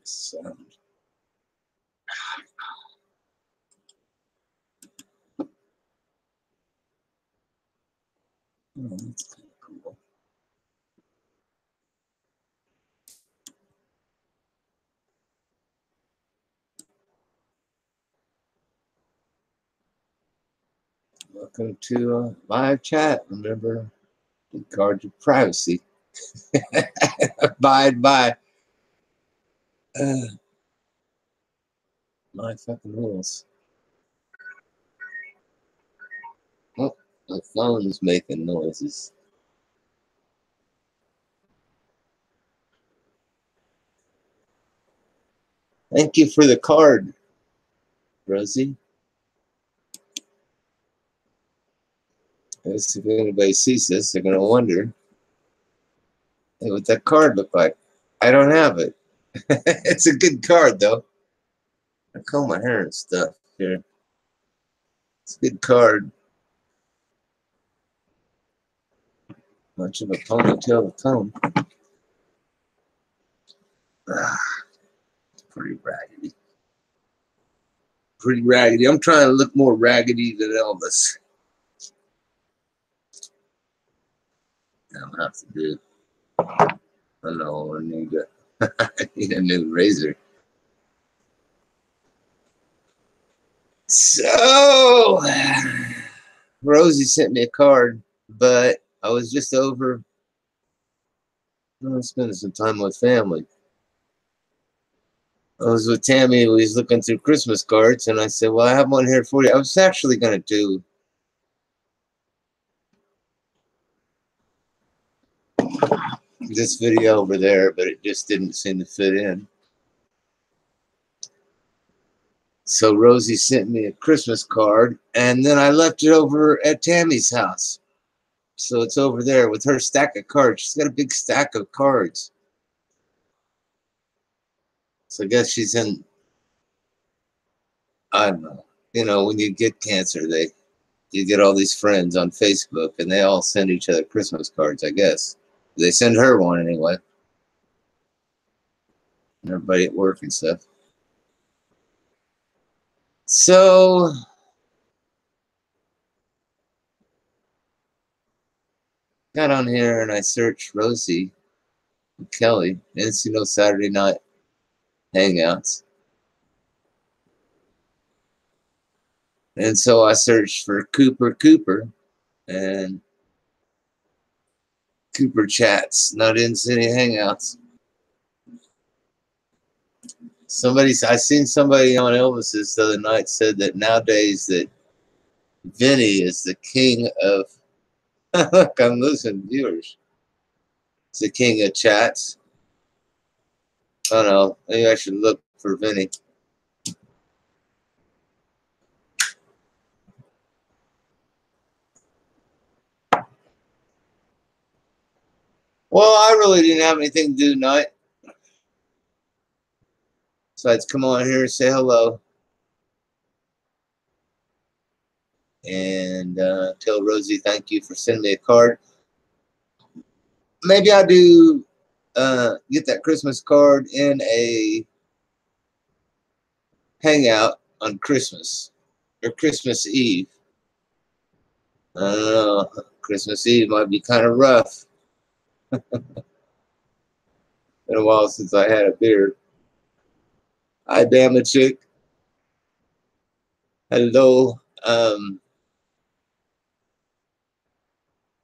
sound. Oh, that's kind of cool. Welcome to live chat. Remember, guard your privacy. Abide by my fucking rules. Oh, my phone's making noises. Thank you for the card, Rosie. If anybody sees this, they're going to wonder, hey, what that card look like. I don't have it. It's a good card, though. I comb my hair and stuff here. It's a good card. Much of a ponytail to comb. It's pretty raggedy. Pretty raggedy. I'm trying to look more raggedy than Elvis. I don't have to do it. I know, I need a new razor. So, Rosie sent me a card, but I was just over spending some time with family. I was with Tammy. We was looking through Christmas cards, and I said, well, I have one here for you. I was actually going to do this video over there, but it just didn't seem to fit in. So Rosie sent me a Christmas card, and then I left it over at Tammy's house. So it's over there with her stack of cards. She's got a big stack of cards. So I guess she's in, I don't know. You know, when you get cancer, you get all these friends on Facebook, and they all send each other Christmas cards, I guess. They send her one anyway. And everybody at work and stuff. So got on here and I searched Rosie and Kelly, Encino Saturday Night Hangouts. And so I searched for Cooper, and Cooper chats, not in City Hangouts. I seen somebody on Elvis's the other night said that nowadays that Vinny is the king of, look, I'm losing viewers. It's the king of chats. I don't know, maybe I should look for Vinny. Well, I really didn't have anything to do tonight. Besides come on here and say hello. And tell Rosie thank you for sending me a card. Maybe I'll do get that Christmas card in a hangout on Christmas or Christmas Eve. I don't know. Christmas Eve might be kind of rough. Been a while since I had a beer. Hi, damn it, chick. Hello.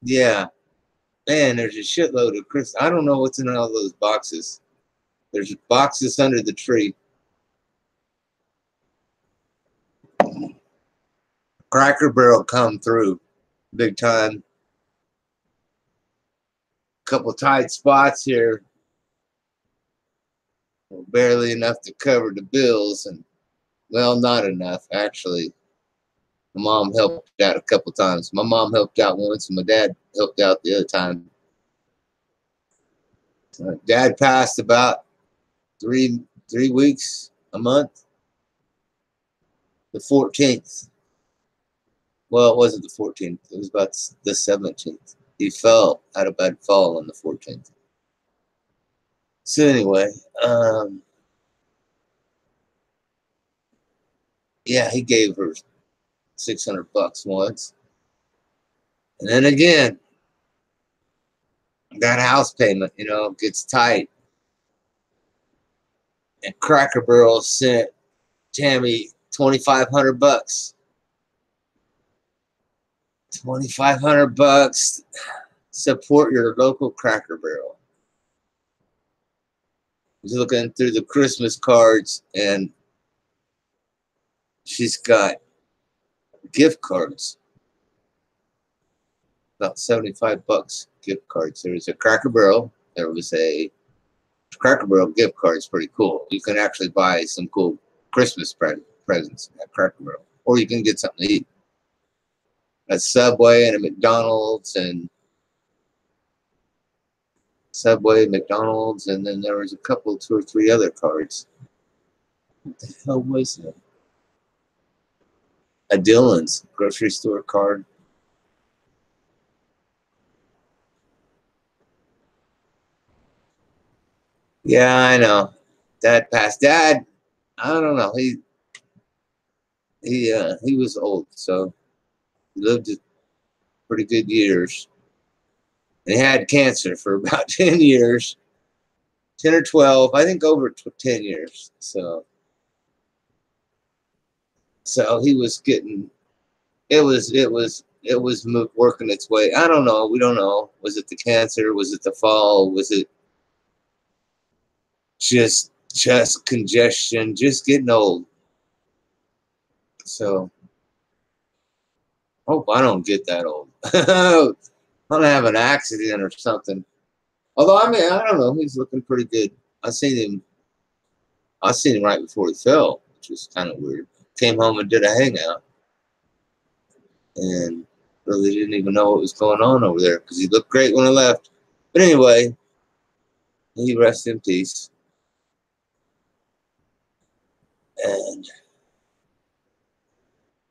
Yeah. Man, there's a shitload of Christmas. I don't know what's in all those boxes. There's boxes under the tree. Cracker Barrel come through big time. Couple tight spots here. Barely enough to cover the bills, and well, not enough actually. My mom helped out a couple times. My mom helped out once, and my dad helped out the other time. Dad passed about three weeks, a month. The 14th. Well, it wasn't the 14th. It was about the 17th. He had a bad fall on the 14th. So anyway, Yeah, he gave her $600 once. And then again, that house payment, gets tight. And Cracker Barrel sent Tammy $2,500. $2,500. Support your local Cracker Barrel. I was looking through the Christmas cards, and she's got gift cards. About $75 gift cards. There was a Cracker Barrel. There was a Cracker Barrel gift card. It's pretty cool. You can actually buy some cool Christmas presents at Cracker Barrel, or you can get something to eat. A Subway and a McDonald's, and Subway, McDonald's, and then there was a couple, 2 or 3 other cards. What the hell was that? A Dillon's grocery store card. Yeah, I know. Dad passed. Dad, I don't know. He was old, so he lived pretty good years. And he had cancer for about 10 years, 10 or 12, I think over 10 years. So he was getting, it was working its way. I don't know. We don't know. Was it the cancer? Was it the fall? Was it just congestion? Just getting old. So hope I don't get that old. I'm gonna have an accident or something. Although I don't know. He's looking pretty good. I seen him right before he fell, which was kind of weird. Came home and did a hangout, and really didn't even know what was going on over there because he looked great when I left. But anyway, he rests in peace. And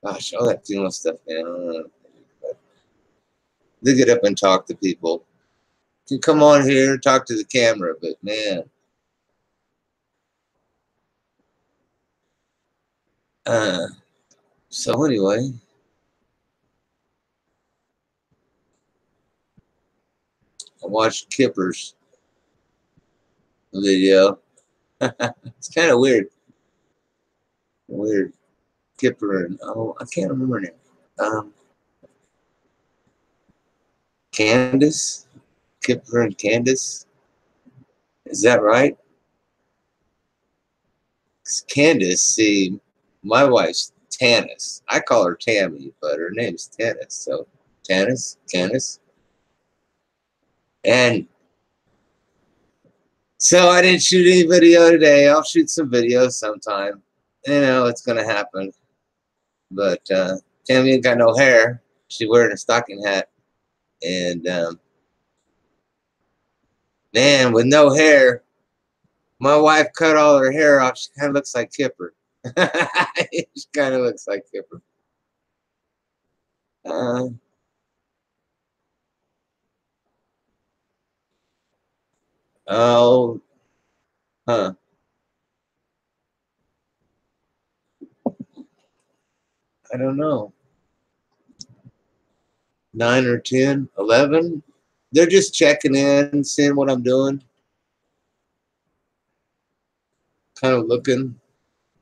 gosh, all that funeral stuff, man. They get up and talk to people. You can come on here and talk to the camera, but man. So anyway, I watched Kipper's video. It's kind of weird. Weird. Kipper and, I can't remember her name. Candace? Kipper and Candace? Is that right? Candace, see, my wife's Tanis. I call her Tammy, but her name's Tanis. So Tanis, Candace. And so I didn't shoot any video today. I'll shoot some videos sometime. It's going to happen. But Tammy ain't got no hair. She's wearing a stocking hat. And man, with no hair, my wife cut all her hair off. She kind of looks like Kipper. She kind of looks like Kipper. Oh, huh. I don't know. 9 or 10, 11. They're just checking in, seeing what I'm doing. Kind of looking,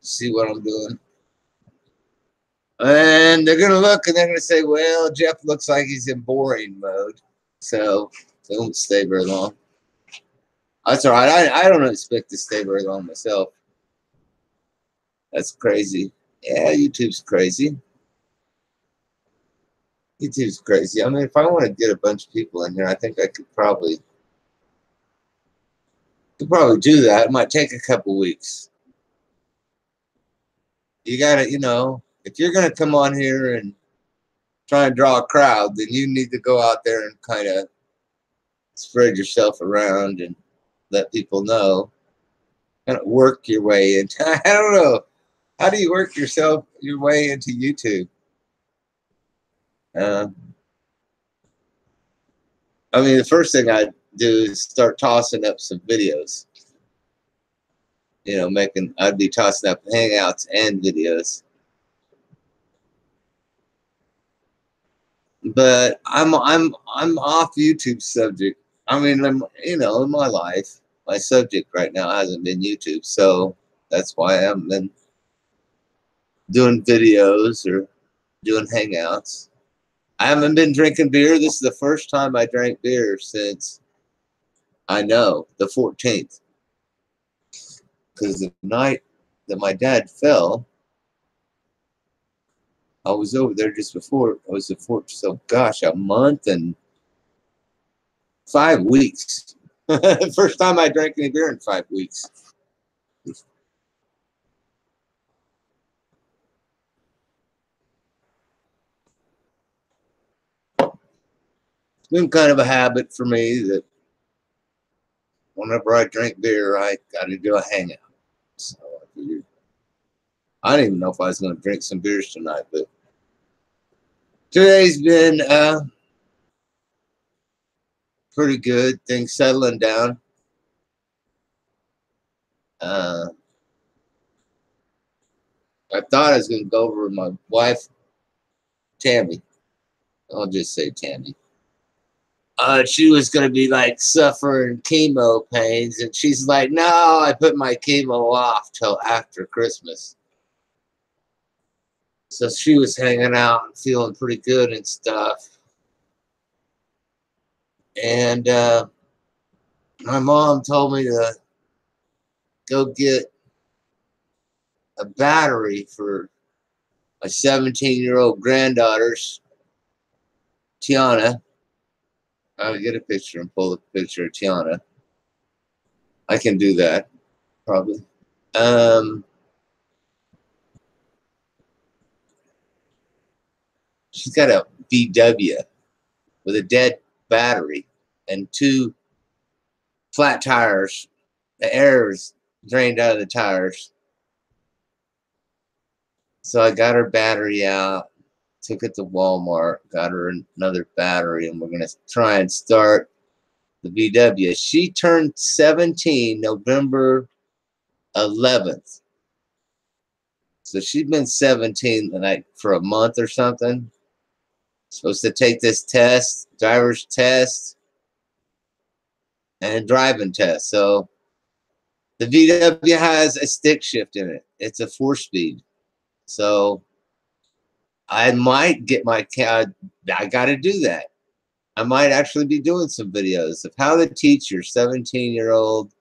see what I'm doing. And they're going to look and they're going to say, well, Jeff looks like he's in boring mode. So they won't stay very long. That's all right. I don't expect to stay very long myself. That's crazy. Yeah, YouTube's crazy. YouTube's crazy. I mean, if I want to get a bunch of people in here, I think I could probably do that. It might take a couple weeks. You got to, if you're going to come on here and try and draw a crowd, then you need to go out there and kind of spread yourself around and let people know. Kind of work your way into, I don't know. How do you work your way into YouTube? I mean, the first thing I'd do is start tossing up some videos. I'd be tossing up hangouts and videos. But I'm off YouTube subject. I mean, in my life, my subject right now hasn't been YouTube, so that's why I haven't been doing videos or doing hangouts. I haven't been drinking beer. This is the first time I drank beer since I know the 14th, because the night that my dad fell, I was over there just before. It was the 4th, so gosh, a month and 5 weeks. First time I drank any beer in 5 weeks. It's been kind of a habit for me that whenever I drink beer, I got to do a hangout. So I didn't even know if I was going to drink some beers tonight, but today's been pretty good. Things settling down. Uh, I thought I was going to go over with my wife, Tammy. I'll just say Tammy. She was going to be like suffering chemo pains, and she's like, no, I put my chemo off till after Christmas. So she was hanging out and feeling pretty good and stuff. And my mom told me to go get a battery for my 17-year-old granddaughter's, Tiana. I'll get a picture and pull a picture of Tiana. I can do that, probably. She's got a VW with a dead battery and 2 flat tires. The air is drained out of the tires. So I got her battery out, took it to Walmart, got her another battery, and we're going to try and start the VW. She turned 17 November 11th. So she's been 17 like for a month or something. Supposed to take this test, driver's test, and a driving test. So the VW has a stick shift in it. It's a 4-speed. So I might get my car. I got to do that. I might actually be doing some videos of how to teach your 17-year-old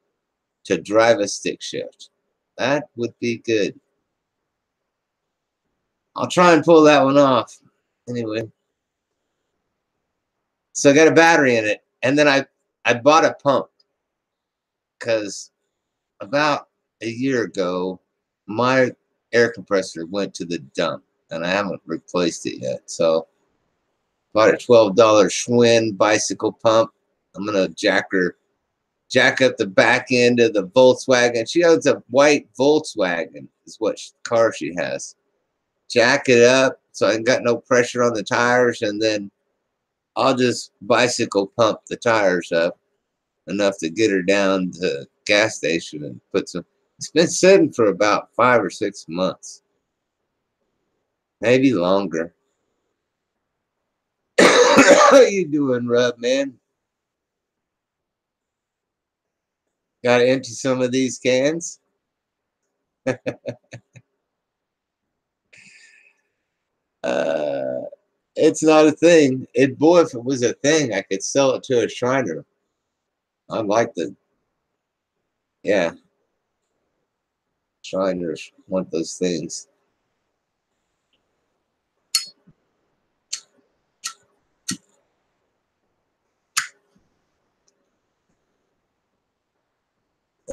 to drive a stick shift. That would be good. I'll try and pull that one off. Anyway. So I got a battery in it. And then I bought a pump because about a year ago, my air compressor went to the dump and I haven't replaced it yet. So bought a $12 Schwinn bicycle pump. I'm going to jack up the back end of the Volkswagen. She owns a white Volkswagen is what car she has. Jack it up so I got no pressure on the tires, and then I'll just bicycle pump the tires up enough to get her down to the gas station and put some. It's been sitting for about 5 or 6 months, maybe longer. How you doing, Rub, man? Got to empty some of these cans. It's not a thing. Boy, if it was a thing, I could sell it to a Shriner. I'd like the, yeah, Shriners want those things.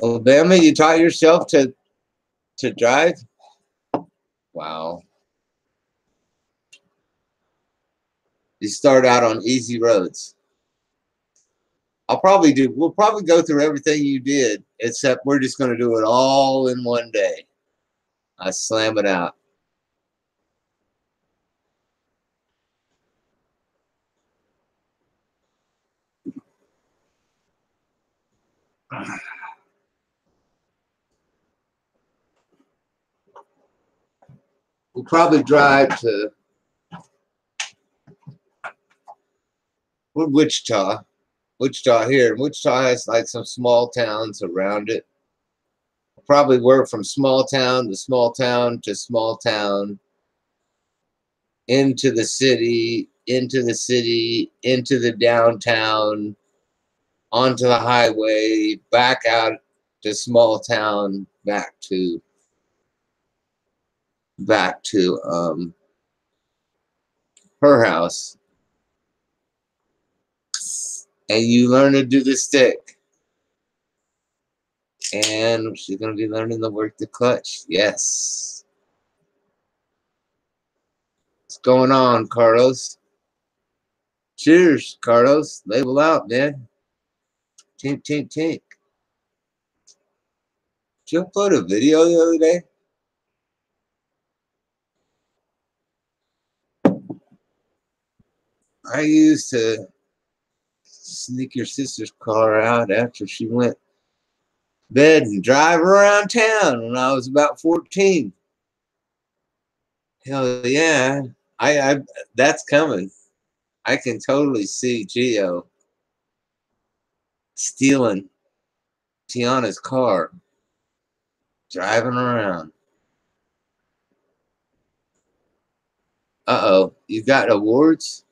Alabama, you taught yourself to drive? Wow. You start out on easy roads. We'll probably go through everything you did, except we're just going to do it all in one day. I slam it out. We'll probably drive to We're Wichita. Wichita here. Wichita has like some small towns around it. Probably work from small town to small town to small town, into the city, into the city, into the downtown, onto the highway, back out to small town, back to her house. And you learn to do the stick. And she's going to be learning to work the clutch. Yes. What's going on, Carlos? Cheers, Carlos. Label out, man. Tink, tink, tink. Did you upload a video the other day? I used to sneak your sister's car out after she went to bed and drive around town when I was about 14. Hell yeah. I that's coming. I can totally see Gio stealing Tiana's car, driving around. Uh-oh, you got awards?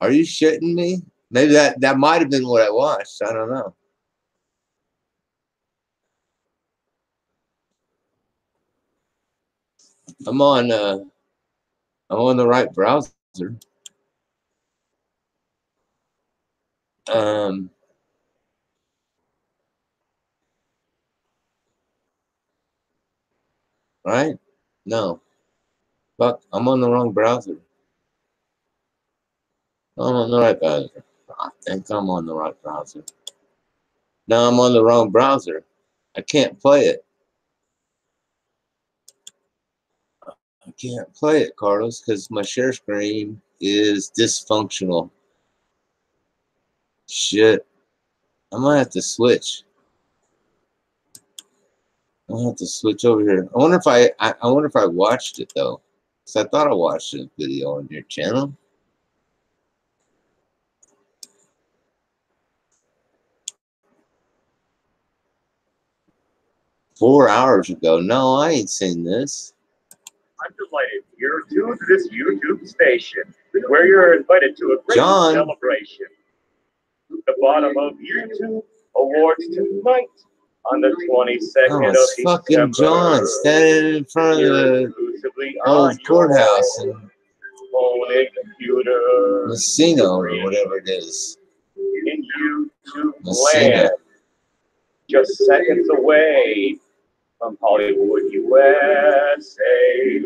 Are you shitting me? Maybe that might have been what I watched. I don't know. I'm on the right browser. Right? No. Fuck, I'm on the wrong browser. I'm on the right browser. I think I'm on the right browser. No, I'm on the wrong browser. I can't play it. I can't play it, Carlos, because my share screen is dysfunctional. Shit. I might have to switch. I'll have to switch over here. I wonder if I watched it though. Because I thought I watched a video on your channel. $4 ago. No, I ain't seen this. I'm delighted you're tuned to this YouTube station where you're invited to a great celebration. The bottom of YouTube Awards tonight on the 22nd of it's fucking John standing in front of the old courthouse in Messina or whatever it is. In YouTube land, just seconds away from Hollywood, USA.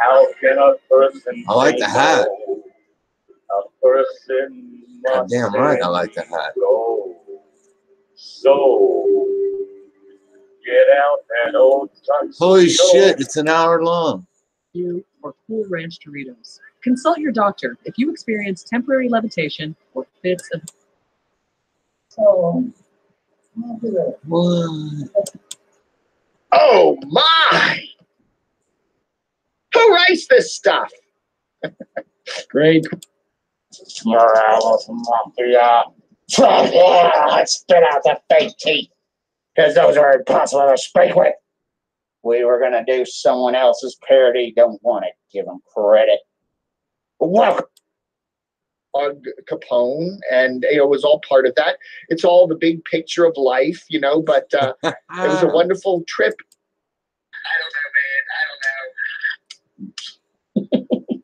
How can a person I like the hat. A person must damn right I like the hat. Go. So get out that old Holy shit, it's an hour long. Or Cool Ranch Doritos. Consult your doctor if you experience temporary levitation or fits of. What? Oh my! Who writes this stuff? Great. Spit out the fake teeth, because those are impossible to speak with. We were going to do someone else's parody. Don't want to give them credit. Welcome. Capone, and it was all part of that. It's all the big picture of life, but it was a wonderful trip. I don't know, man.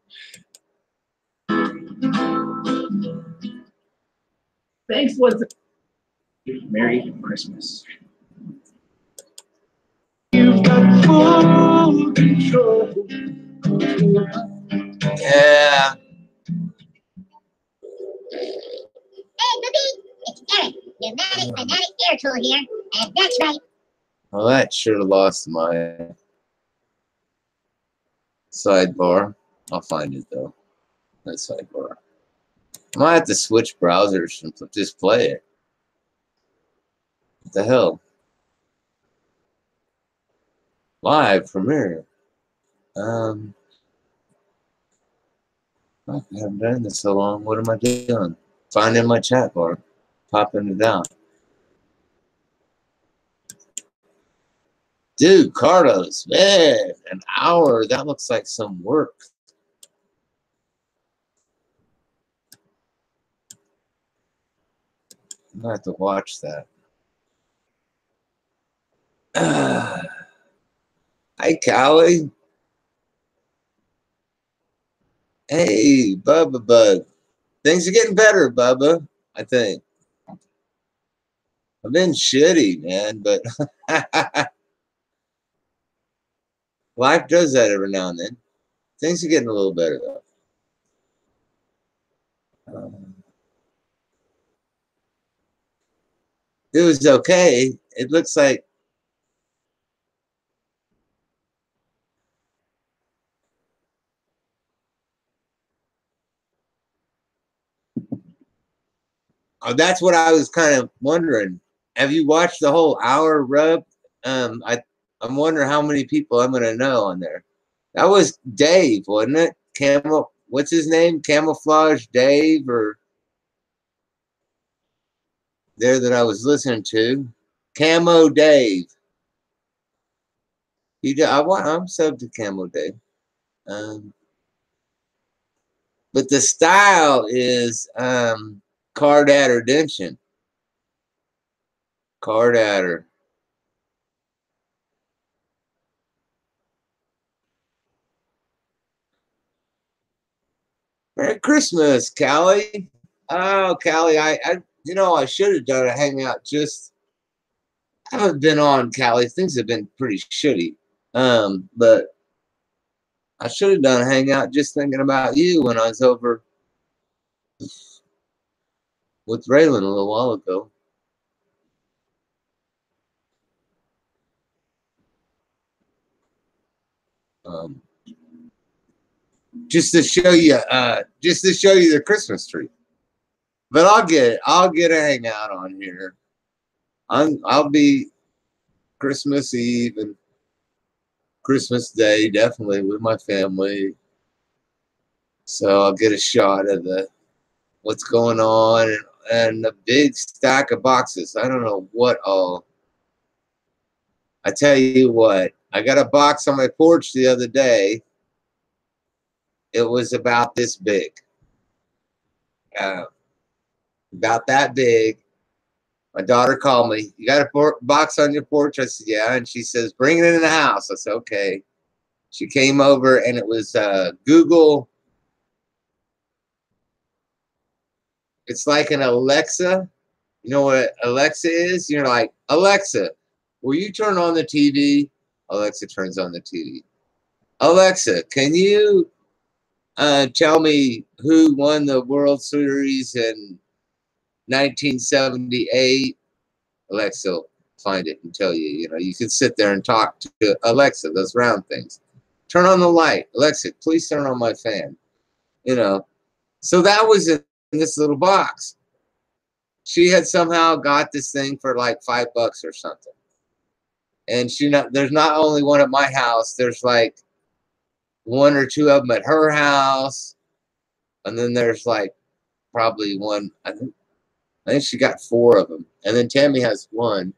Thanks, was Merry Christmas. You've got full control. Yeah. Hey, Booby, it's Eric, pneumatic magnetic air tool here, and that's right. Well, that sure lost my sidebar. I'll find it though. That sidebar. I might have to switch browsers and just play it. What the hell? Live premiere. I I haven't done this so long. What am I doing? Finding my chat bar, popping it out. Dude, Carlos, man, an hour. That looks like some work. I'm gonna have to watch that. Hi, Callie. Hey, Bubba Bug. Things are getting better, Bubba, I think. I've been shitty, man, but life does that every now and then. Things are getting a little better, though. It was okay. It looks like that's what I was kind of wondering. Have you watched the whole hour rub? I'm wondering how many people I'm gonna know on there. That was Dave, wasn't it? What's his name? Camouflage Dave, or there that I was listening to. Camo Dave. I'm subbed to Camo Dave. But the style is Card Adder Dention. Card Adder. Merry Christmas, Callie. Oh, Callie, I should have done a hangout. I haven't been on, Callie. Things have been pretty shitty. But I should have done a hangout just thinking about you when I was over with Raylan a little while ago. Just to show you the Christmas tree. But I'll get a hangout on here. I'll be Christmas Eve and Christmas Day definitely with my family. So I'll get a shot of what's going on and a big stack of boxes. I don't know what all. I tell you what, I got a box on my porch the other day. It was about this big. About that big. My daughter called me. You got a box on your porch? I said, yeah. And she says, bring it in the house. I said, okay. She came over and it was Google. It's like an Alexa. You know what Alexa is? You're like, Alexa, will you turn on the TV? Alexa turns on the TV. Alexa, can you tell me who won the World Series in 1978? Alexa will find it and tell you. You know, you can sit there and talk to Alexa, those round things. Turn on the light. Alexa, please turn on my fan. You know, so that was in this little box. She had somehow got this thing for like $5 or something. And there's not only one at my house, there's like one or two of them at her house. And then there's like probably one, I think she got 4 of them. And then Tammy has 1.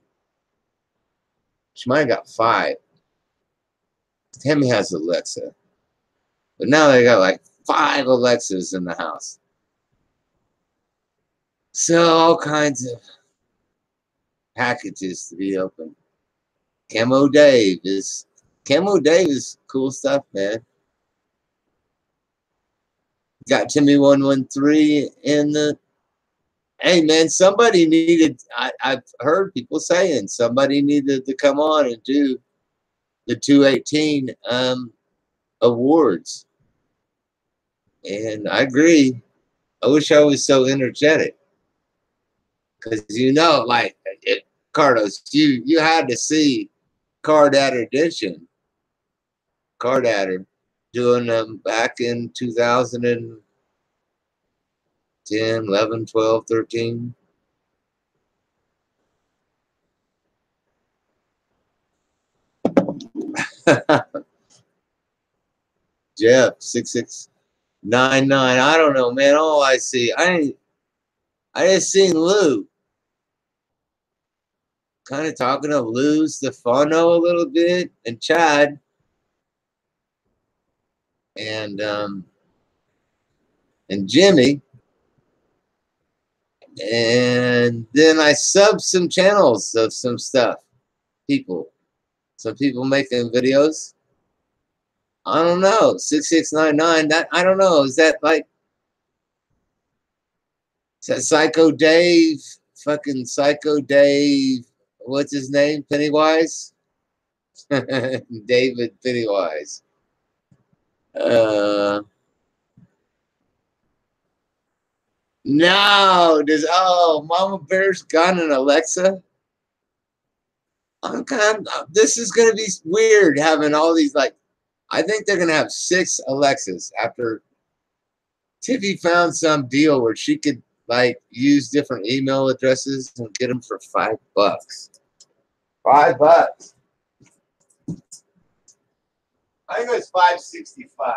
She might have got 5. Tammy has Alexa. But now they got like 5 Alexas in the house. So all kinds of packages to be opened. Camo Dave is cool stuff, man. Got Timmy 113 in the. Hey man, somebody needed. I've heard people saying somebody needed to come on and do the 218 awards, and I agree. I wish I was so energetic, because like Carlos, you had to see Card Adder Edition. Card Adder doing them back in 2010, 11, 12, 13. Jeff, 66. 99. I don't know, man. All I see, I just seen Lou. Kind of talking of Lou Stefano a little bit and Chad. And Jimmy. And then I subbed some channels of some stuff. Some people making videos. I don't know. 6699. That I don't know. Is that like is that Psycho Dave? Fucking Psycho Dave. What's his name? Pennywise? David Pennywise. No, Mama Bear's got an Alexa? This is gonna be weird having all these like I think they're gonna have 6 Alexas after Tiffy found some deal where she could like use different email addresses and get them for $5. $5. I think it was $5.65.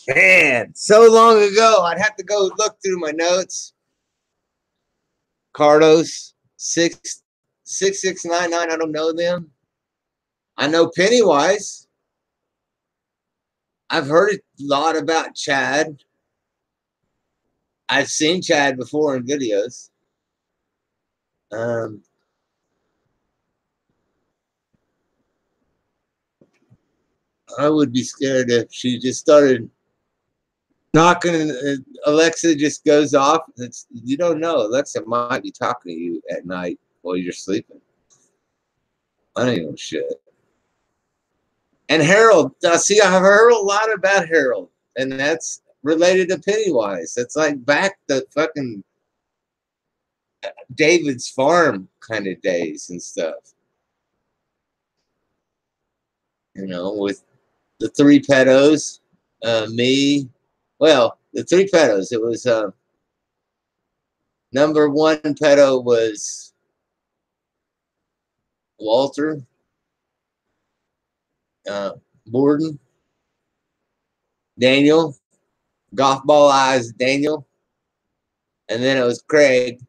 Man, so long ago, I'd have to go look through my notes. Cardos, 6699. I don't know them. I know Pennywise. I've heard a lot about Chad. I've seen Chad before in videos. I would be scared if she just started knocking and Alexa just goes off. You don't know. Alexa might be talking to you at night while you're sleeping. I don't know shit. And Harold, see, I've heard a lot about Harold, and that's related to Pennywise. That's like back the fucking David's Farm kind of days and stuff. You know, with the 3 pedos, me. Well, the 3 pedos. It was number 1 pedo was Walter Borden, Daniel, golf ball eyes Daniel, and then it was Craig,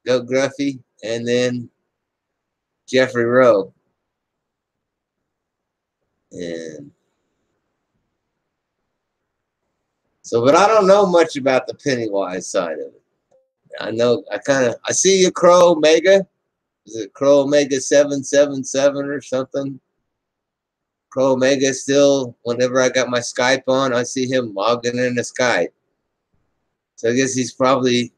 Go Gruffy, and then Jeffrey Rowe. And so, but I don't know much about the Pennywise side of it. I see a Crow Omega. Is it Crow Omega 777 or something? Crow Omega still, whenever I got my Skype on, I see him logging in the Skype. So I guess he's probably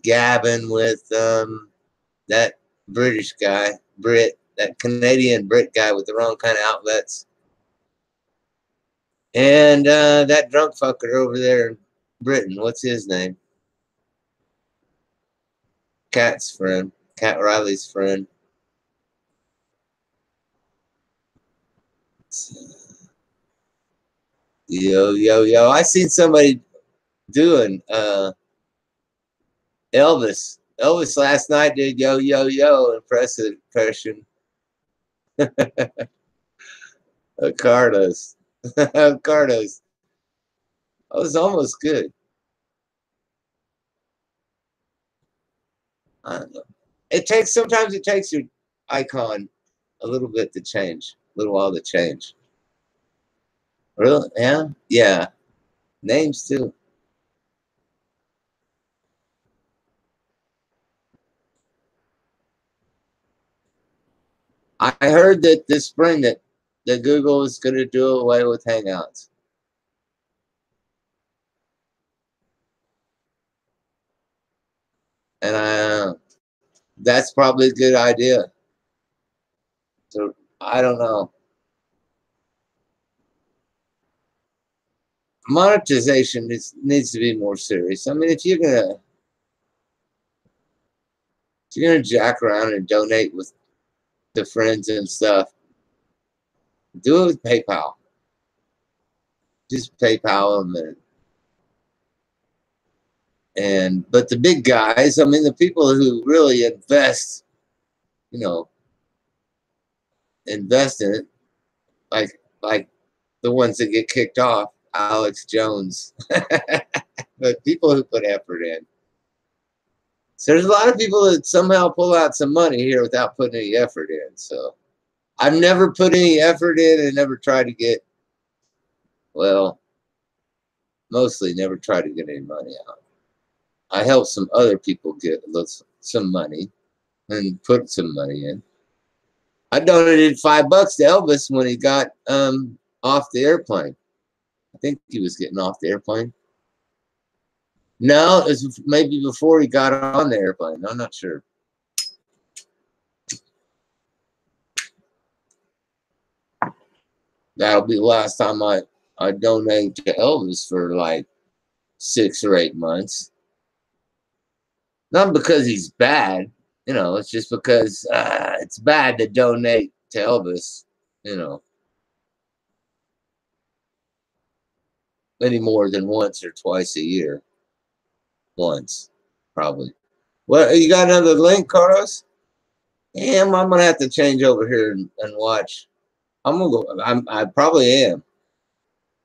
gabbing with that British guy, that Canadian Brit guy with the wrong kind of outlets. And that drunk fucker over there in Britain, what's his name? Cat's friend, Cat Riley's friend. Yo, yo, yo. I seen somebody doing Elvis. Elvis last night did yo, yo, yo impression. Carlos. Carlos. I was almost good. I don't know. Sometimes it takes your icon a little bit to change, a little while to change. Really? Yeah. Yeah. Names too. I heard that this spring that Google is going to do away with Hangouts. And that's probably a good idea. So I don't know. Monetization needs to be more serious. I mean, if you're gonna jack around and donate with the friends and stuff, do it with PayPal. Just PayPal them but the big guys, I mean, the people who really invest, you know, invest in it, like the ones that get kicked off, Alex Jones, but people who put effort in. So there's a lot of people that somehow pull out some money here without putting any effort in. So I've never put any effort in and never tried to get, well, mostly never tried to get any money out. I helped some other people get some money and put some money in. I donated $5 to Elvis when he got off the airplane. I think he was getting off the airplane. No, it was maybe before he got on the airplane. I'm not sure. That'll be the last time I donate to Elvis for like 6 or 8 months. Not because he's bad, you know, it's just because it's bad to donate to Elvis, you know, any more than once or twice a year. Once, probably. Well, you got another link, Carlos? Damn, I'm gonna have to change over here and watch. I'm gonna go. I probably am.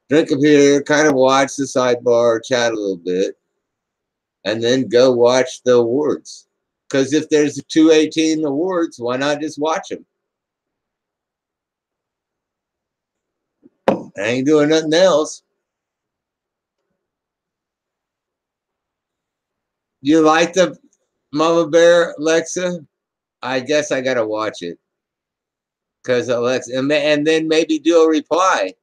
Drink a beer, kind of watch the sidebar, chat a little bit, and then go watch the awards. Because if there's 218 awards, why not just watch them? I ain't doing nothing else. You like the Mama Bear, Alexa? I guess I gotta watch it. Because Alexa, and then maybe do a reply.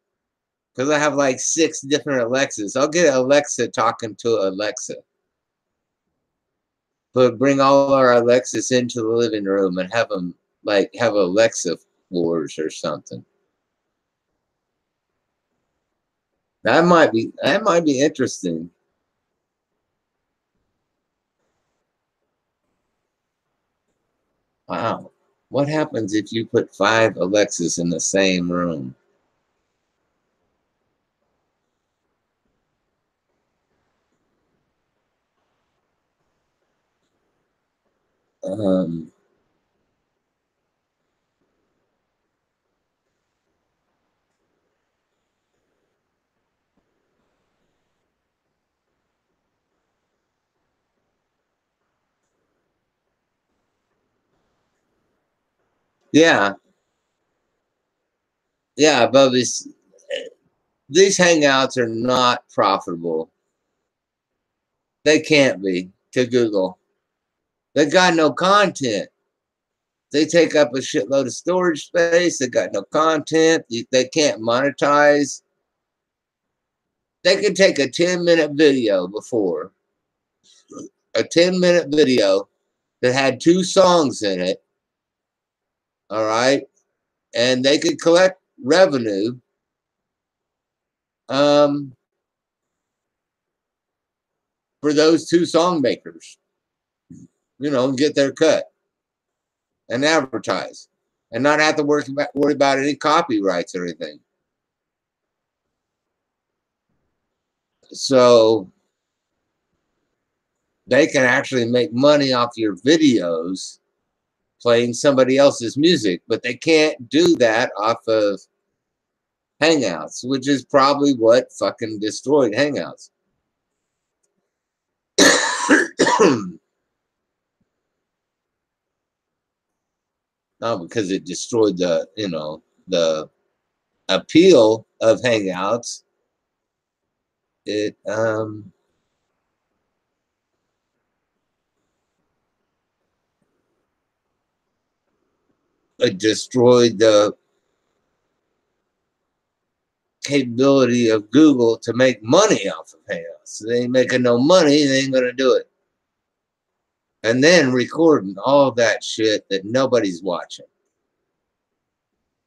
Because I have like 6 different Alexas. I'll get Alexa talking to Alexa. But bring all our Alexas into the living room and have them like have Alexa wars or something. That might be interesting. Wow. What happens if you put 5 Alexas in the same room? Um, yeah. Yeah, but these hangouts are not profitable. They can't be to Google. They got no content. They take up a shitload of storage space. They got no content. They can't monetize. They could take a 10-minute video before, a 10-minute video that had 2 songs in it. All right. And they could collect revenue for those 2 song makers, you know, and get their cut and advertise and not have to worry about any copyrights or anything. So they can actually make money off your videos playing somebody else's music, but they can't do that off of Hangouts, which is probably what fucking destroyed Hangouts. No, because it destroyed the, you know, the appeal of Hangouts, it destroyed the capability of Google to make money off of Hangouts. So they ain't making no money, they ain't gonna do it. And then recording all that shit that nobody's watching.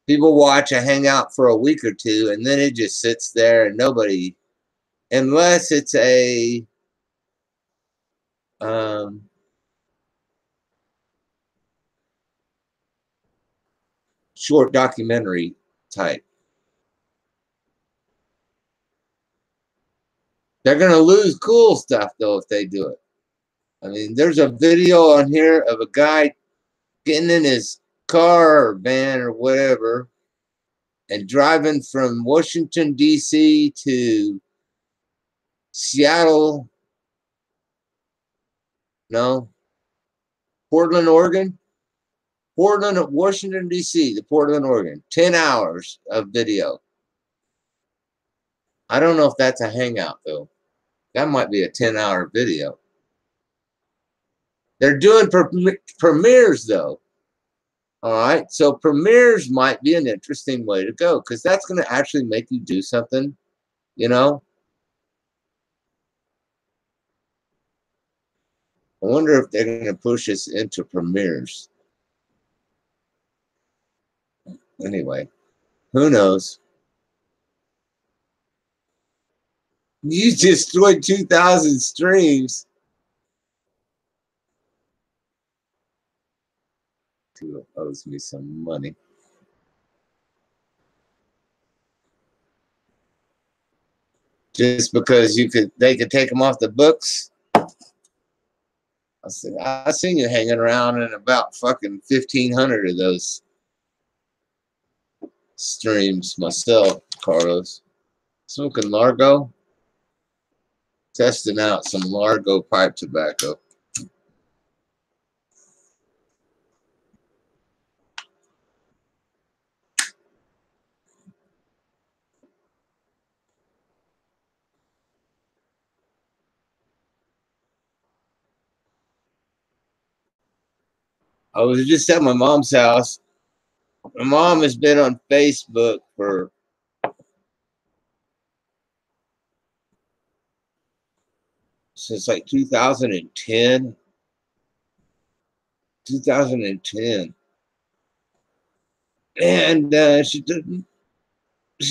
People watch a Hangout for a week or two, and then it just sits there, and nobody, unless it's a short documentary type. They're going to lose cool stuff, though, if they do it. I mean, there's a video on here of a guy getting in his car or van or whatever and driving from Washington, D.C. to Seattle, no, Portland, Oregon. Portland, Washington, D.C. to Portland, Oregon. 10 hours of video. I don't know if that's a Hangout, though. That might be a 10-hour video. They're doing premieres, though. All right. So premieres might be an interesting way to go because that's going to actually make you do something, you know. I wonder if they're going to push us into premieres. Anyway, who knows? You destroyed 2,000 streams. Who owes me some money? Just because they could take them off the books. I seen you hanging around in about fucking 1,500 of those streams myself, Carlos. Smoking Largo, testing out some Largo pipe tobacco. I was just at my mom's house. My mom has been on Facebook since like 2010. 2010. And she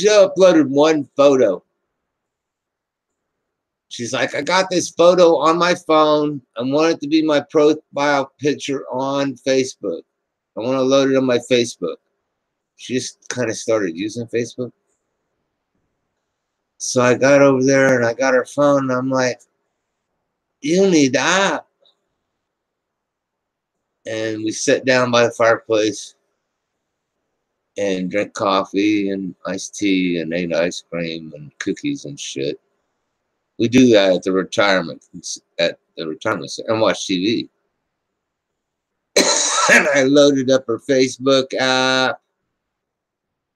uploaded one photo. She's like, I got this photo on my phone. I want it to be my profile picture on Facebook. I want to load it on my Facebook. She just kind of started using Facebook. So I got over there and I got her phone and I'm like, you need that. And we sat down by the fireplace and drank coffee and iced tea and ate ice cream and cookies and shit. We do that at the retirement center and watch TV. And I loaded up her Facebook app,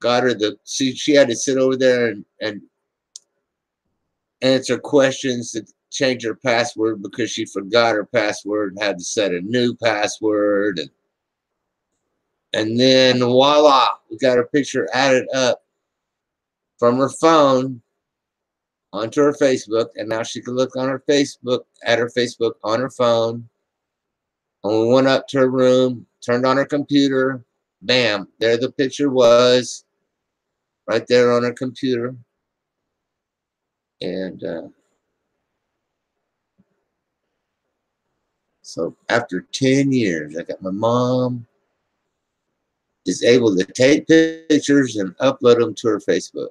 got her she had to sit over there and answer questions to change her password because she forgot her password and had to set a new password. And then voila, we got her picture added up from her phone onto her Facebook. And now she can look on her Facebook, at her Facebook on her phone. And we went up to her room, turned on her computer. Bam, there the picture was, right there on her computer. And so after 10 years, I got my mom is able to take pictures and upload them to her Facebook.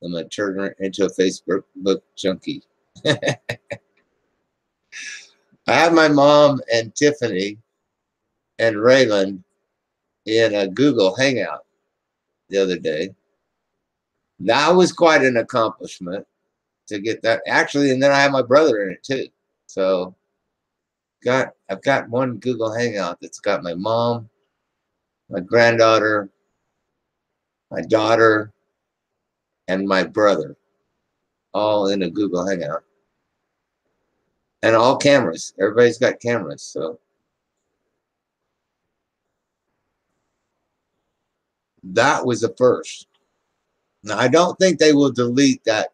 I'm going to turn her into a Facebook junkie. I had my mom and Tiffany and Raylan in a Google Hangout the other day. That was quite an accomplishment to get that. Actually, and then I had my brother in it too. So I've got one Google Hangout that's got my mom, my granddaughter, my daughter, and my brother, all in a Google Hangout. And all cameras. Everybody's got cameras, so. That was the first. Now, I don't think they will delete that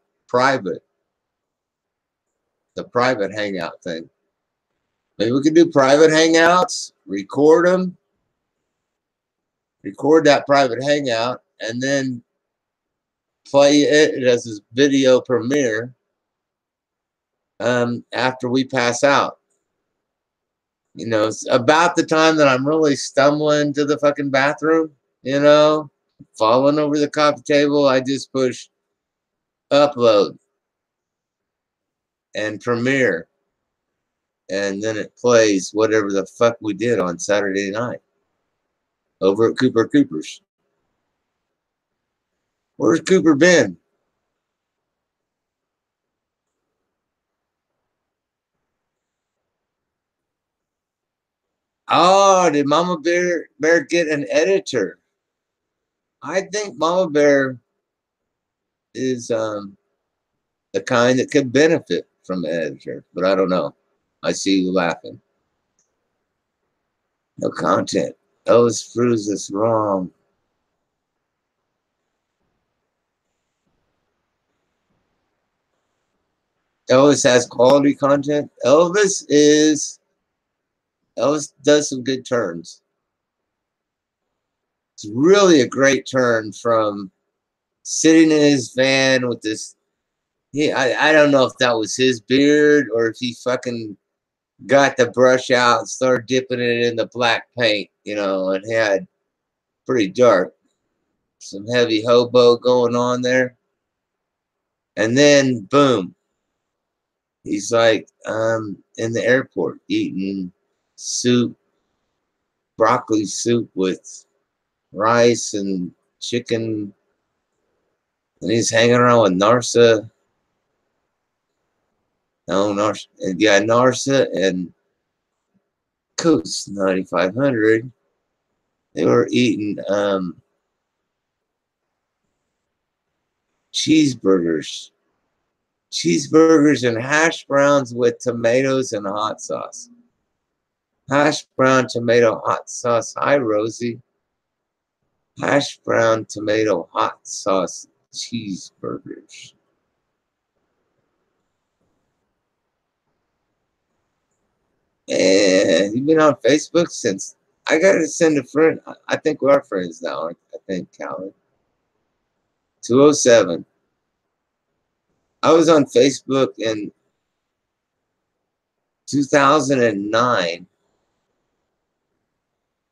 the private hangout thing. Maybe we could do private hangouts, record them, record that private hangout, and then play it as a video premiere after we pass out. You know, it's about the time that I'm really stumbling to the fucking bathroom, you know, falling over the coffee table. I just push upload and premiere, and then it plays whatever the fuck we did on Saturday night over at Cooper's. Where's Cooper been? Oh, did Mama Bear get an editor? I think Mama Bear is the kind that could benefit from an editor, but I don't know. I see you laughing. No content. Elvis proves us wrong. Elvis has quality content. Elvis does some good turns. It's really a great turn from sitting in his van with this. I don't know if that was his beard or if he fucking got the brush out and started dipping it in the black paint, you know, and had pretty dark, some heavy hobo going on there. And then boom, he's like in the airport eating soup, broccoli soup with rice and chicken, and he's hanging around with Narsa. No, Narsa, yeah, Narsa and Coast 9500. They were eating cheeseburgers and hash browns with tomatoes and hot sauce. Hash brown tomato hot sauce. Hi, Rosie. Hash brown tomato hot sauce cheeseburgers. And you've been on Facebook since. I gotta send a friend. I think we are friends now. I think, Calvin. 207. I was on Facebook in 2009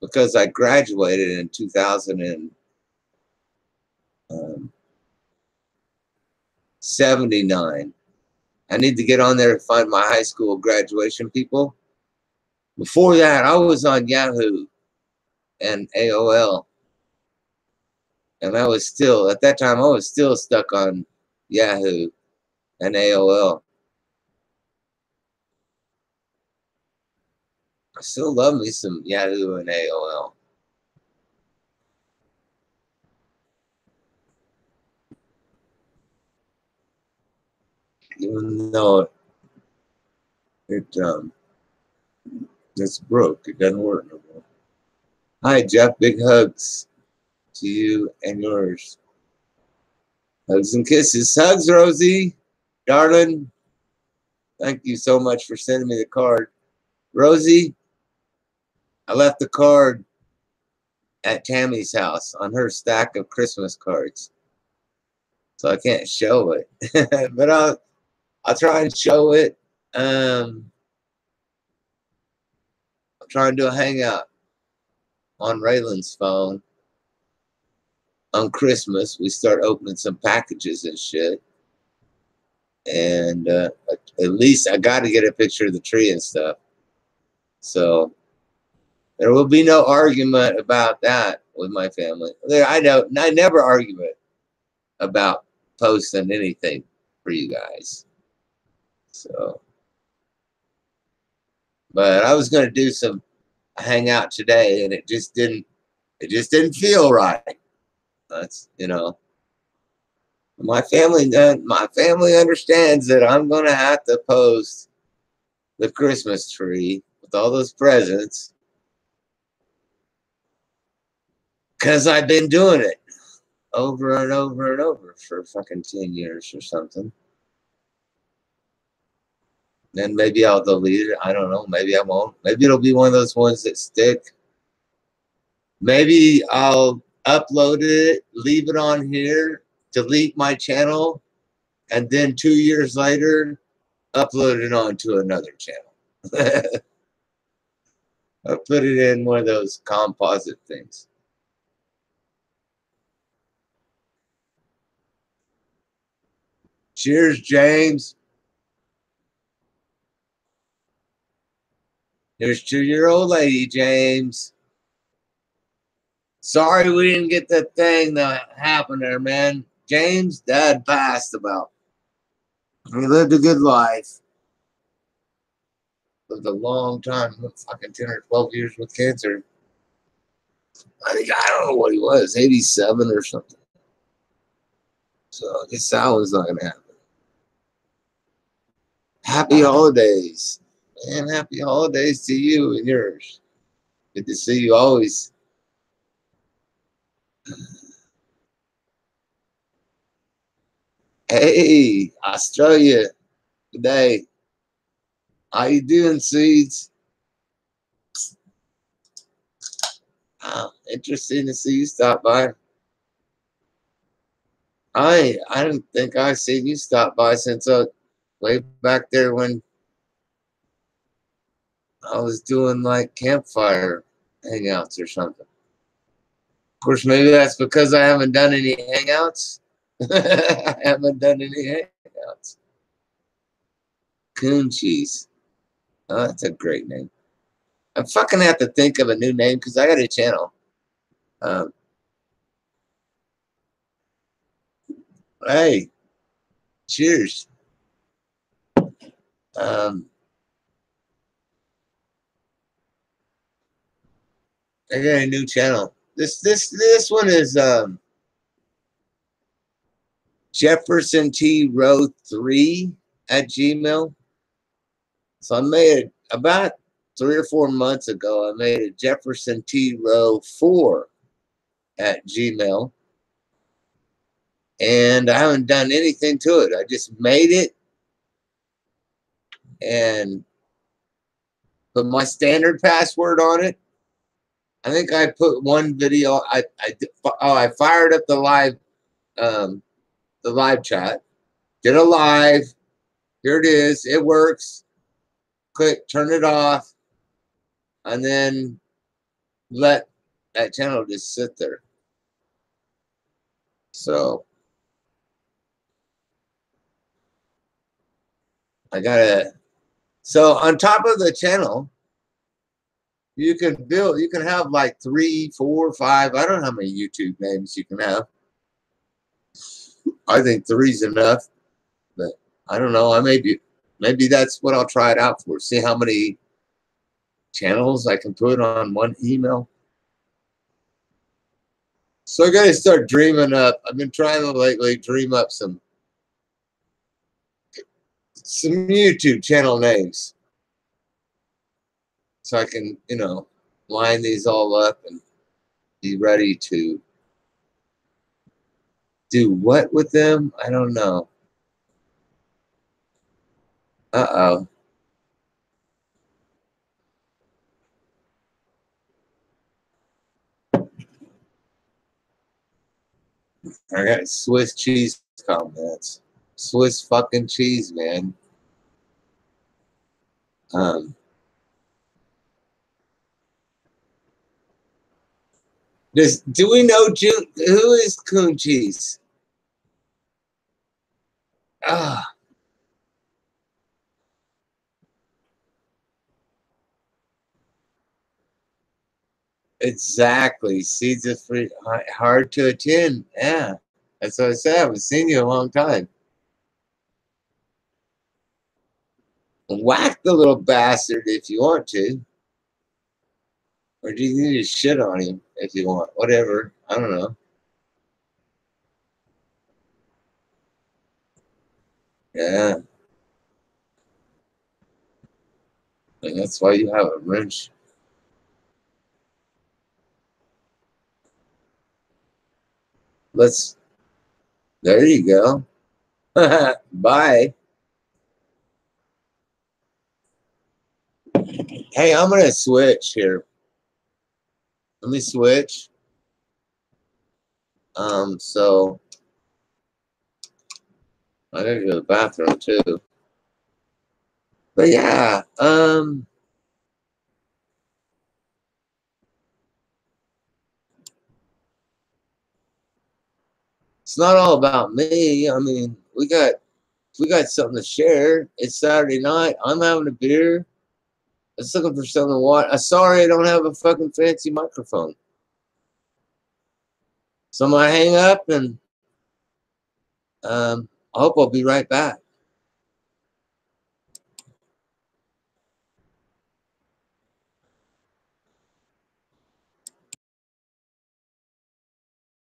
because I graduated in 2079. I need to get on there to find my high school graduation people. Before that, I was on Yahoo and AOL. And I was still, at that time, I was still stuck on Yahoo and AOL. I still love me some Yahoo and AOL. Even though it's broke, it doesn't work no more. Hi, Jeff. Big hugs to you and yours. Hugs and kisses. Hugs, Rosie. Darling. Thank you so much for sending me the card. Rosie, I left the card at Tammy's house on her stack of Christmas cards. So I can't show it. But I'll try and show it. I'll try and do a hangout on Raylan's phone. On Christmas, we start opening some packages and shit. And at least I got to get a picture of the tree and stuff. So there will be no argument about that with my family. I never argue about posting anything for you guys. So, but I was going to do some hangout today, and it just didn't feel right. That's, you know, My family understands that I'm going to have to post the Christmas tree with all those presents because I've been doing it over and over and over for fucking 10 years or something. Then maybe I'll delete it. I don't know. Maybe I won't. Maybe it'll be one of those ones that stick. Maybe I'll upload it, leave it on here, delete my channel, and then 2 years later, upload it onto another channel. I'll put it in one of those composite things. Cheers, James. Here's to your old lady, James. Sorry we didn't get that thing that happened there, man. James, Dad passed about. He lived a good life. Lived a long time, fucking 10 or 12 years with cancer. I don't know what he was, 87 or something. So I guess that one's not gonna happen. Happy holidays. Man, happy holidays to you and yours. Good to see you always. Hey, Australia. Good day. How you doing, Seeds? Interesting to see you stop by. I don't think I've seen you stop by since way back there when I was doing like campfire hangouts or something. Of course, maybe that's because I haven't done any hangouts. I haven't done any hangouts. Coon Cheese. Oh, that's a great name. I fucking have to think of a new name because I got a channel. Hey, cheers. I got a new channel. This one is Jefferson T Row 3 at Gmail. So I made it about 3 or 4 months ago. I made a Jefferson T Row 4 at Gmail. And I haven't done anything to it. I just made it and put my standard password on it. I think I put one video. I fired up the live chat. Did a live. Here it is. It works. Click, turn it off, and then let that channel just sit there. So I gotta. So on top of the channel, you can have like 3, 4, 5. I don't know how many YouTube names you can have. I think 3's enough, but I don't know. Maybe that's what I'll try it out for. See how many channels I can put on one email. So I gotta start dreaming up. I've been trying to lately dream up some YouTube channel names, so I can, line these all up and be ready to do what with them? I don't know. Uh-oh. I got Swiss cheese comments. Swiss fucking cheese, man. Do we know who is Coon Cheese? Ah. Exactly. Seeds of free, hard to attend. Yeah. That's what I said. I haven't seen you in a long time. Whack the little bastard if you want to. Or do you need to shit on him if you want? Whatever. I don't know. Yeah. And that's why you have a wrench. There you go. Bye. Hey, I'm going to switch here. Let me switch. So I gotta go to the bathroom too. But yeah, it's not all about me. I mean, we got something to share. It's Saturday night. I'm having a beer. I was looking for something to watch. I'm sorry I don't have a fucking fancy microphone. So I'm gonna hang up and I hope I'll be right back.